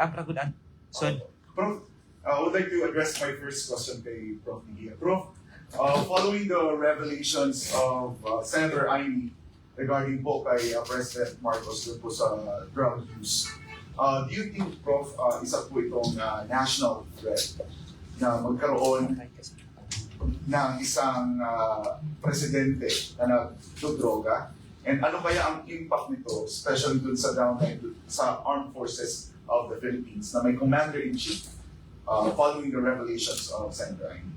Pragudan. Son. Prof, I would like to address my first question kay Prof. Mejia. Prof, following the revelations of Senator Amy regarding po kay President Marcos dun po sa drug use, do you think, Prof, isa po itong national threat na magkaroon ng isang presidente na nagdodroga? And ano kaya ang impact nito, especially dun sa downline sa armed forces of the Philippines na may commander-in-chief following the revelations of Senator Amy?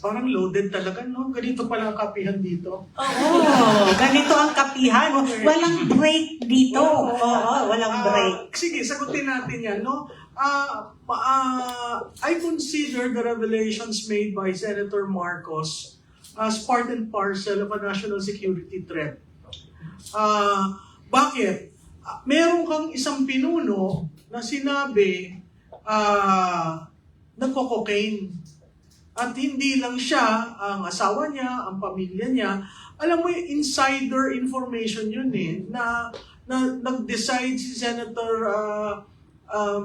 Parang loaded talaga, no? Ganito pala ang kapihan dito. Oo, ganito ang kapihan. Walang break dito. Oo, walang break. Sige, sagutin natin yan, no? I consider the revelations made by Senator Marcos as part and parcel of a national security threat. Bakit? Meron kang isang pinuno na sinabi nagko-cocaine. At hindi lang siya, ang asawa niya, ang pamilya niya. Alam mo, insider information yun na nag-decide si Senator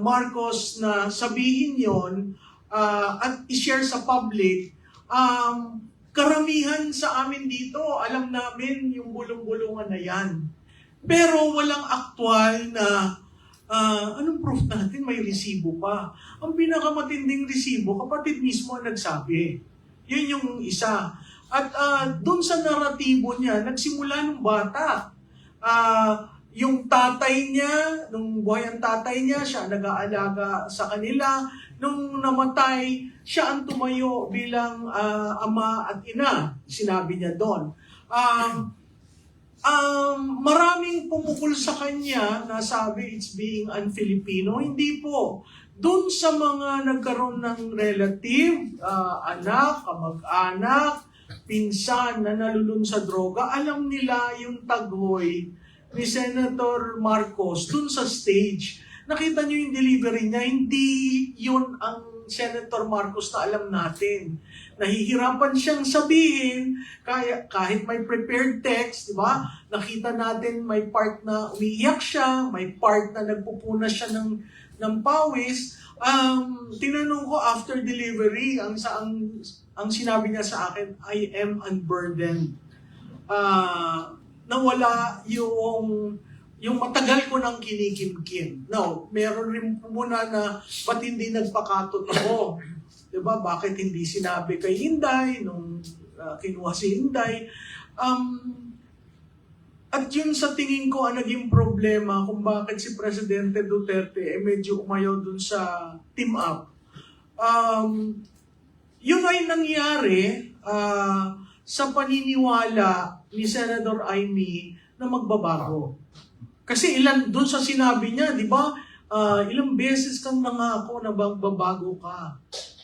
Marcos na sabihin yon at i-share sa public. Karamihan sa amin dito, alam namin yung bulong-bulungan na yan. Pero walang aktual na anong proof natin? May resibo pa. Ang pinakamatinding resibo, kapatid mismo ang nagsabi. Yun yung isa. At doon sa naratibo niya, nagsimula nung bata. Yung tatay niya, nung buhay ang tatay niya, siya nag-aalaga sa kanila. Nung namatay, siya ang tumayo bilang ama at ina. Sinabi niya doon. Maraming pumukul sa kanya na sabi it's being un-Filipino. Hindi po. Doon sa mga nagkaroon ng relative, anak, kamag-anak, pinsan na nalulun sa droga, alam nila yung tagoy ni Senator Marcos doon sa stage. Nakita niyo yung delivery niya, hindi yun ang Senator Marcos na alam natin. Nahihirapan siyang sabihin, kahit may prepared text, di ba? Nakita natin may part na umiiyak siya, may part na nagpupuna siya ng pawis. Tinanong ko after delivery, ang sinabi niya sa akin, I am unburdened. Nawala yung matagal ko nang kinikimkim. Now, meron rin muna na ba't hindi nagpakatot ako? Diba? Bakit hindi sinabi kay Inday nung kinuha si Inday? At yun sa tingin ko ang naging problema kung bakit si Presidente Duterte medyo umayaw dun sa team up. Yun ay nangyari sa paniniwala ni Senator Amy na magbabago. Kasi doon sa sinabi niya, di ba, ilang beses kang nangako na magbabago ka.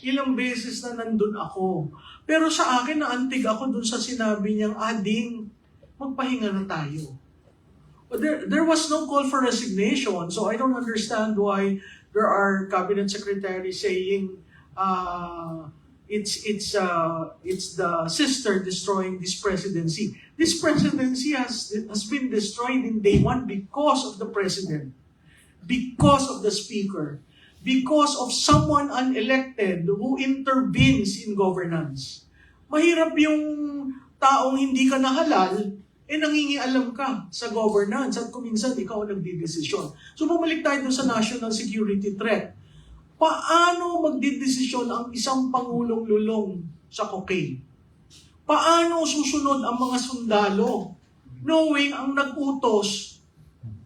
Ilang beses na nandun ako. Pero sa akin, naantig ako doon sa sinabi niyang, Ading, magpahinga na tayo. But there was no call for resignation, so I don't understand why there are cabinet secretaries saying it's the sister destroying this presidency. This presidency has been destroyed in day one because of the president, because of the speaker, because of someone unelected who intervenes in governance. Mahirap yung taong hindi ka nahalal, nangingialam ka sa governance at kuminsan ikaw ang nagdidesisyon. So bumalik tayo dun sa national security threat. Paano magdidesisyon ang isang pangulong lulong sa cocaine? Paano susunod ang mga sundalo knowing ang nag-utos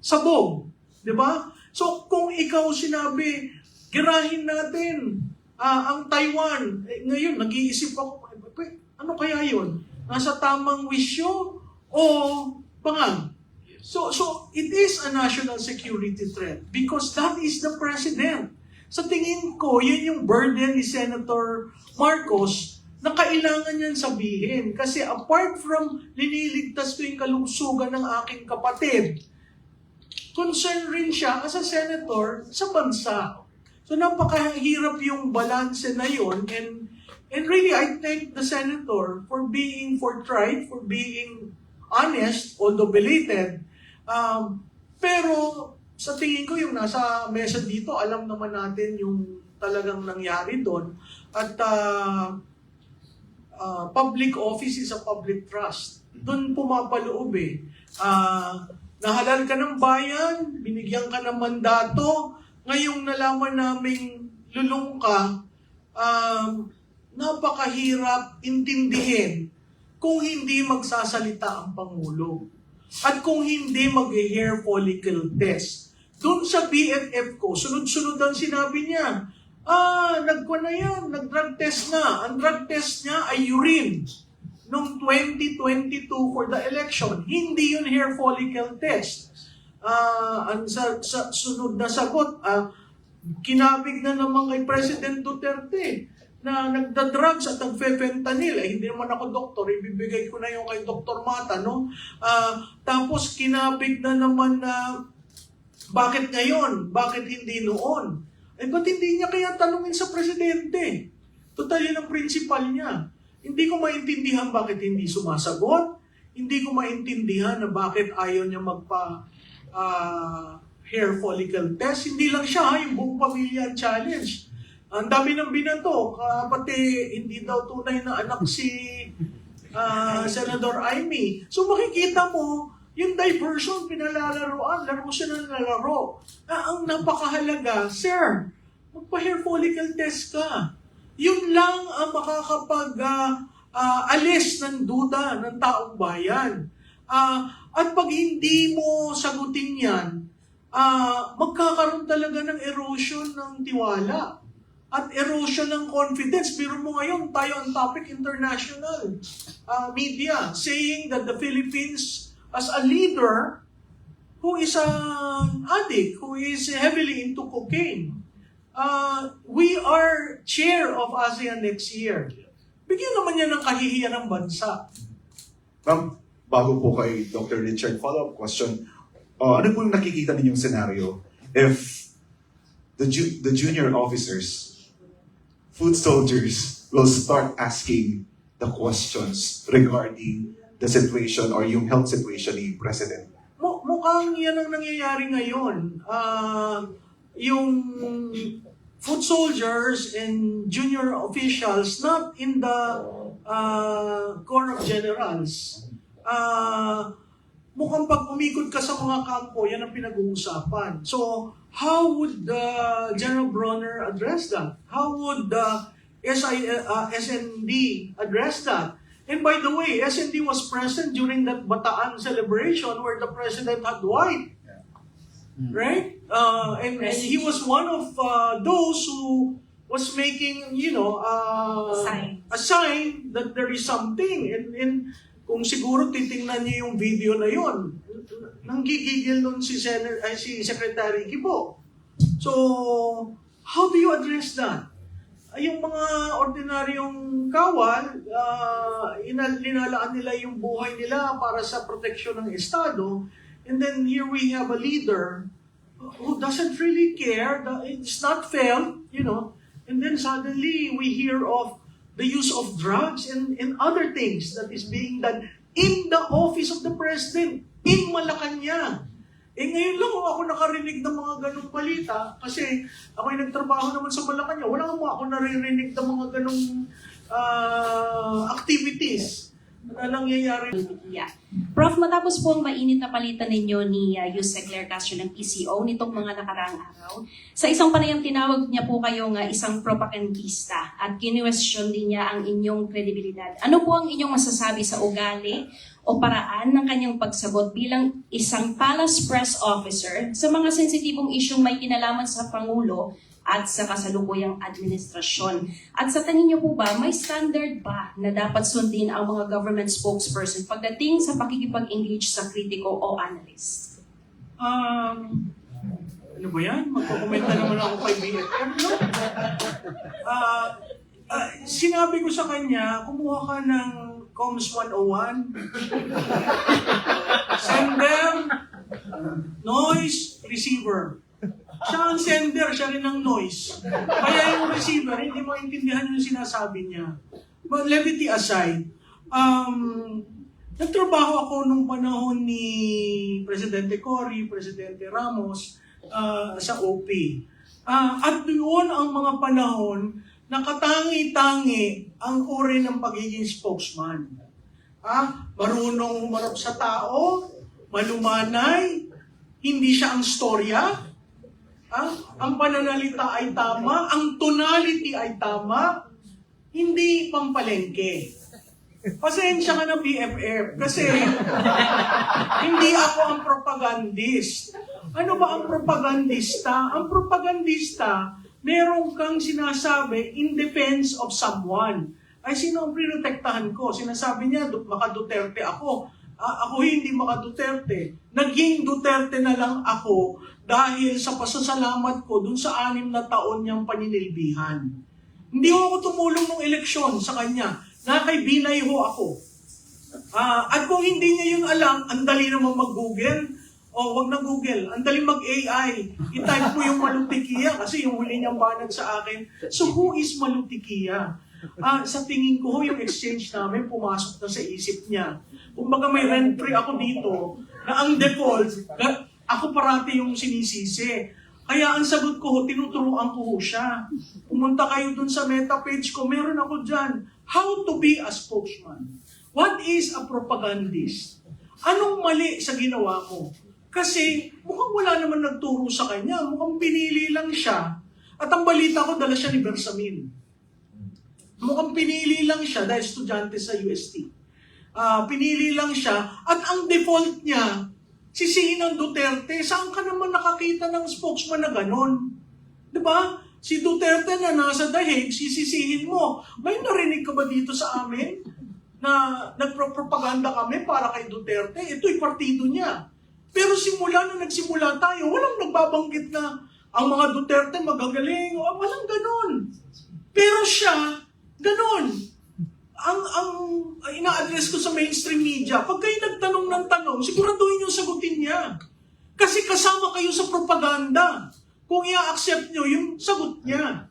sabog? Diba? So kung ikaw sinabi, girahin natin ang Taiwan. Ngayon, nag-iisip ako, ano kaya yun? Nasa tamang wisyo o bangang? So it is a national security threat because that is the president. Sa tingin ko, yun yung burden ni Senator Marcos na kailangan niyan sabihin. Kasi apart from liniligtas ko yung kalungsugan ng aking kapatid, concern rin siya as a senator sa bansa. So napakahirap yung balanse na yun. And really, I thank the senator for being forthright, for being honest, although belated. Pero sa tingin ko yung nasa mesa dito, alam naman natin yung talagang nangyari doon. At public office is a public trust. Doon pumapaloob eh. Nahalal ka ng bayan, binigyan ka ng mandato, ngayong nalaman naming lulong ka, napakahirap intindihin kung hindi magsasalita ang Pangulo. At kung hindi mag-hair follicle test. Doon sa BFF ko, sunod-sunod ang sinabi niya, nagkuha na yan, nag-drug test na. Ang drug test niya ay urine noong 2022 for the election. Hindi yun hair follicle test. Ang sunod na sagot, kinabig na naman kay President Duterte na nagda-drugs at nagfe-fentanyl. Hindi naman ako doktor, ibibigay ko na yung kay Dr. Mata, no? Tapos kinabig na naman na bakit ngayon? Bakit hindi noon? Ba't hindi niya kaya tanungin sa presidente? Total yun ang principal niya. Hindi ko maintindihan bakit hindi sumasagot. Hindi ko maintindihan na bakit ayaw niya hair follicle test. Hindi lang siya, yung buong pamilya ang challenge. Ang dami ng binato, pati hindi daw tunay na anak si Senador Amy. So makikita mo, yung diversion, pinalalaroan, laro siya ng lalaro. Ang napakahalaga, sir, magpa-hair follicle test ka. Yun lang ang alis ng duda ng taong bayan. At pag hindi mo sagutin yan, magkakaroon talaga ng erosion ng tiwala at erosion ng confidence. Biro mo ngayon, tayo ang topic international media saying that the Philippines as a leader who is an addict, who is heavily into cocaine. We are chair of ASEAN next year. Bigyan naman niya ng kahihiyan ng bansa. Ma'am, bago po kay Dr. Richard, follow-up question. Ano po yung nakikita ninyong scenario if the junior officers, food soldiers, will start asking the questions regarding the situation or yung health situation ni President? Mukhang yan ang nangyayari ngayon. Yung food soldiers and junior officials, not in the Corps of Generals. Mukhang pag umikot ka sa mga kampo, yan ang pinag-uusapan. So, how would General Bronner address that? How would SND address that? And by the way, SND was present during that Bataan celebration where the president had white. Right? And he was one of those who was making, a sign that there is something. And kung siguro titingnan niyo yung video na yon, nanggigigil nun si Secretary Kibo. So, how do you address that? Yung mga ordinaryong kawal, linalaan nila yung buhay nila para sa proteksyon ng Estado. And then here we have a leader who doesn't really care. It's not fair, And then suddenly we hear of the use of drugs and other things that is being done in the office of the president, in Malacanang. Ngayon lang ako nakarinig ng mga ganong balita kasi ako'y nagtrabaho naman sa Malacanang. Wala mo ako naririnig ng mga ganong activities na nangyayari. Yeah. Prof, matapos po ang mainit na palitan ninyo ni Yusek Claire Castro ng PCO nitong mga nakaraang araw, sa isang panayam tinawag niya po kayong isang propagandista at kinwestiyon din niya ang inyong kredibilidad. Ano po ang inyong masasabi sa ugali o paraan ng kanyang pagsagot bilang isang palace press officer sa mga sensitibong isyong may kinalaman sa Pangulo at sa kasalukuyang administrasyon? At sa tingin niyo po ba, may standard ba na dapat sundin ang mga government spokesperson pagdating sa pakikipag-engage sa kritiko o analyst? Ano ba yan? Magkukomenta naman ako kay BFF, no? Sinabi ko sa kanya, kumuha ka ng Comms 101, sender, noise, receiver. Siya ang sender, siya rin ang noise. Kaya yung receiver, hindi mo intindihan yung sinasabi niya. But levity aside, nagtrabaho ako nung panahon ni Presidente Cory, Presidente Ramos, sa OP. At doon ang mga panahon na katangi-tangi ang uri ng pagiging spokesman. Marunong humarap sa tao, malumanay, hindi siya ang storya, ang pananalita ay tama, ang tonality ay tama, hindi pampalengke. Pasensya ka na BFF kasi hindi ako ang propagandist. Ano ba ang propagandista? Ang propagandista, meron kang sinasabi in defense of someone. Ay, sino ang pinotektahan ko? Sinasabi niya, maka-Duterte ako. Ako hindi maka-Duterte. Naging Duterte na lang ako dahil sa pasasalamat ko dun sa 6 na taon niyang paninilbihan. Hindi ho ako tumulong ng eleksyon sa kanya. Nakaibinay ho ako. At kung hindi niya yun alam, ang dali naman mag-Google. Wag na Google. Ang dali mag-AI. I-type mo yung Malutikia kasi yung huli niyang banat sa akin. So who is Malutikia? Sa tingin ko, yung exchange namin pumasok na sa isip niya. Kumbaga may rent-free ako dito na ang default, ako parati yung sinisisi. Kaya ang sagot ko, tinuturuan ko siya. Pumunta kayo dun sa meta page ko, meron ako dyan. How to be a spokesman. What is a propagandist? Anong mali sa ginawa mo? Kasi mukhang wala naman nagturo sa kanya. Mukhang pinili lang siya. At ang balita ko, dala siya ni Bersamin. Mukhang pinili lang siya dahil estudyante sa UST. Pinili lang siya. At ang default niya, sisihin ng Duterte. Saan ka naman nakakita ng spokesman na ganon? Diba? Si Duterte na nasa dahig, sisisihin mo. May narinig ka ba dito sa amin na nagpropaganda kami para kay Duterte? Ito'y partido niya. Pero simula na nagsimula tayo, walang nagbabanggit na ang mga Duterte magagaling. Walang ganon. Pero siya, ganon. Ang ina-address ko sa mainstream media, pag kayo nagtanong ng tanong, siguraduhin yung sagutin niya. Kasi kasama kayo sa propaganda. Kung i-accept nyo yung sagot niya.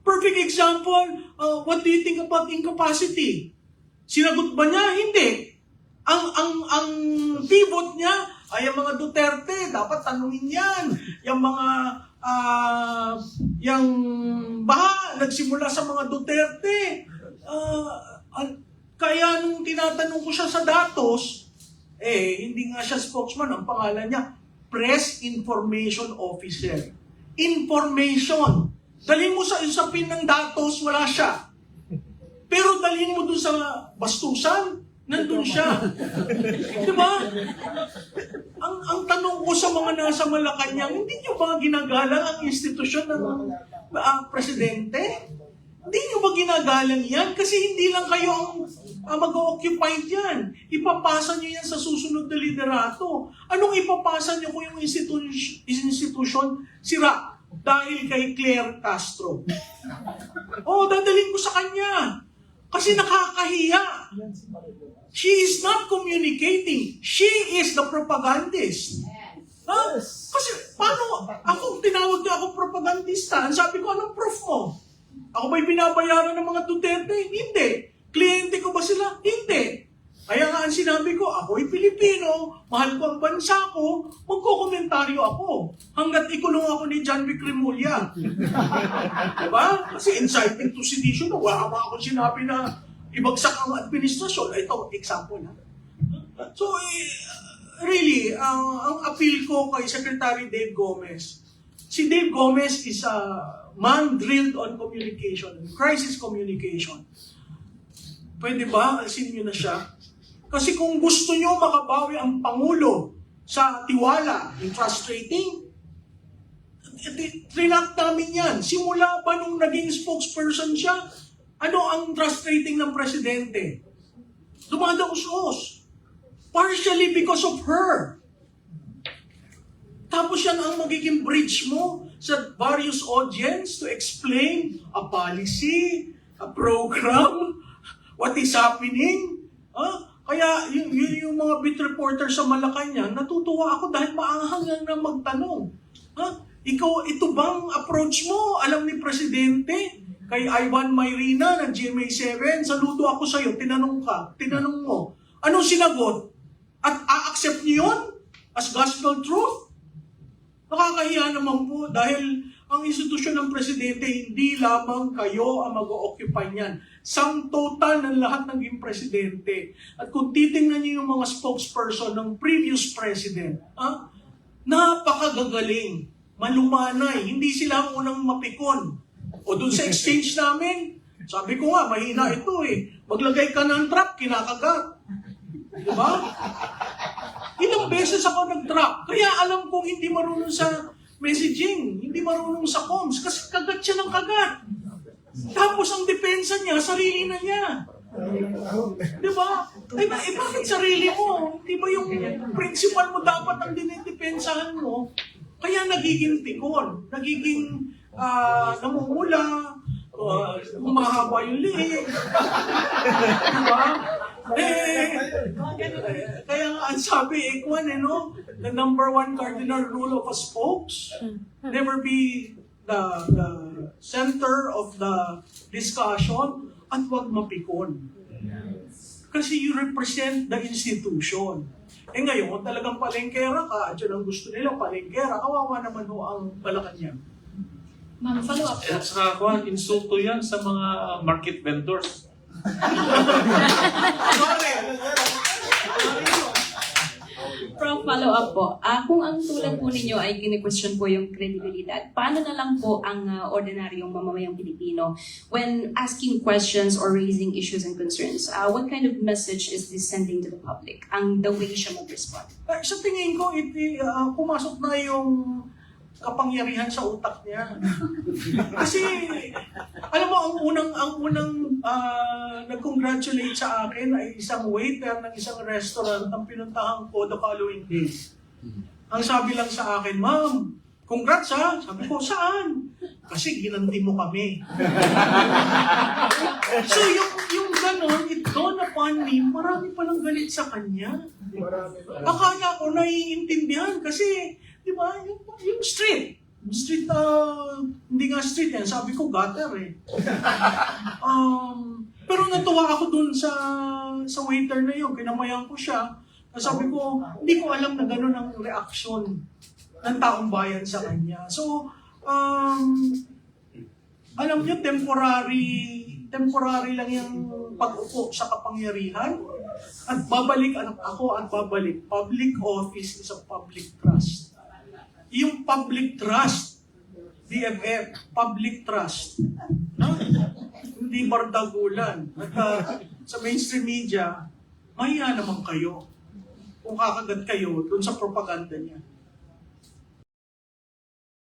Perfect example, what do you think about incapacity? Sinagot ba niya? Hindi. Ang pivot niya ay ang mga Duterte, dapat tanungin yan. Yung mga, yung baha, nagsimula sa mga Duterte. Kaya nung tinatanong ko siya sa datos, hindi nga siya spokesman, ang pangalan niya, Press Information Officer. Information. Dalhin mo sa usapin ng datos, wala siya. Pero dalhin mo dun sa bastusan, nandun siya. Diba? Ang tanong ko sa mga nasa Malacanang, hindi nyo ba ginagalang ang institusyon ng presidente? Hindi nyo ba ginagalang yan? Kasi hindi lang kayo ang mag-occupy dyan. Ipapasa nyo yan sa susunod na liderato. Anong ipapasa nyo kung yung institusyon sira dahil kay Claire Castro? Dadalhin ko sa kanya. Kasi nakakahiya. She is not communicating. She is the propagandist. Kasi paano? Ako, tinawag niya ako propagandista. Sabi ko, anong proof mo? Ako ba'y binabayaran ng mga Duterte? Hindi. Kliyente ko ba sila? Hindi. Kaya nga ang sinabi ko, ako'y Pilipino, mahal ko ang bansa ko, magkokomentaryo ako. Hanggat ikulong ako ni John Vic Remulla. Diba? Kasi inciting to sedition, wala akong sinabi na ibagsak ang administrasyon. Ito, example ha. So, really, ang appeal ko kay Secretary Dave Gomez, si Dave Gomez is a man drilled on communication, crisis communication. Pwede ba? Alisin nyo na siya. Kasi kung gusto nyo makabawi ang Pangulo sa tiwala, yung trust rating, trinak namin yan. Simula ba nung naging spokesperson siya, ano ang trust rating ng presidente? Dumadaos-os. Partially because of her. Tapos yan ang magiging bridge mo sa various audience to explain a policy, a program, what is happening. Kaya yung mga beat reporter sa Malacanang, natutuwa ako dahil maanghang na magtanong. Ito bang approach mo? Alam ni Presidente, kay Ivan Mayrina ng GMA7, saludo ako sa'yo, tinanong mo. Anong sinagot? At a-accept niyo yun as gospel truth? Nakakahiya naman po dahil ang institusyon ng presidente, hindi lamang kayo ang mag-o-occupy niyan. Sum total ng lahat ng presidente. At kung titingnan niyo yung mga spokesperson ng previous president, napakagagaling, malumanay, hindi sila ang unang mapikon. O dun sa exchange namin, sabi ko nga, mahina ito eh. Maglagay ka ng trap, kinakagat. Diba? Ilang beses ako nag-trap. Kaya alam kong hindi marunong sa messaging, hindi marunong sa comms, kasi kagat siya ng kagat. Tapos ang depensa niya, sarili na niya. Diba? Bakit sarili mo? Di ba yung principal mo dapat ang dinidepensahan mo? Kaya nagiging pikon, nagiging namumula, humahaba yung liig. Diba? Kaya nga ang sabi, no? The number one cardinal rule of a spokes, never be the center of the discussion at huwag mapikon. Kasi you represent the institution. Ngayon, talagang palengkera ka, at yun ang gusto nila, palengkera, kawawa naman ho ang Malacanang. Ma'am, follow up po. At saka insulto yan sa mga market vendors. Prof, follow up po. Kung ang tulad po ninyo ay kine-question po yung credibilidad, paano na lang po ang ordinaryong mamamayang Pilipino when asking questions or raising issues and concerns? What kind of message is this sending to the public? The way siya mag-respond? Sa tingin ko, pumasok na yung kapangyarihan sa utak niya. Kasi, alam mo, ang unang nag-congratulate sa akin ay isang waiter ng isang restaurant ang pinuntahan ko the following day. Ang sabi lang sa akin, "Ma'am, congrats ha." Sabi ko, "Saan?" "Kasi ginandi mo kami." So yung ganon, it dawned upon me, marami palang galit sa kanya. Akala ko naiintindihan kasi, di ba, yung street, hindi nga street yan, sabi ko gutter eh. Pero natuwa ako dun sa waiter na yun, kinamayan ko siya. Sabi ko, hindi ko alam na gano'n ang reaksyon ng taong bayan sa kanya. So, alam niyo, temporary lang yung pag-upo sa kapangyarihan. At babalik ako at babalik. Public office is a public trust. Yung public trust, DFF, public trust, no? Hindi bardagulan. At sa mainstream media, mahiya naman kayo kung kakagat kayo dun sa propaganda niya.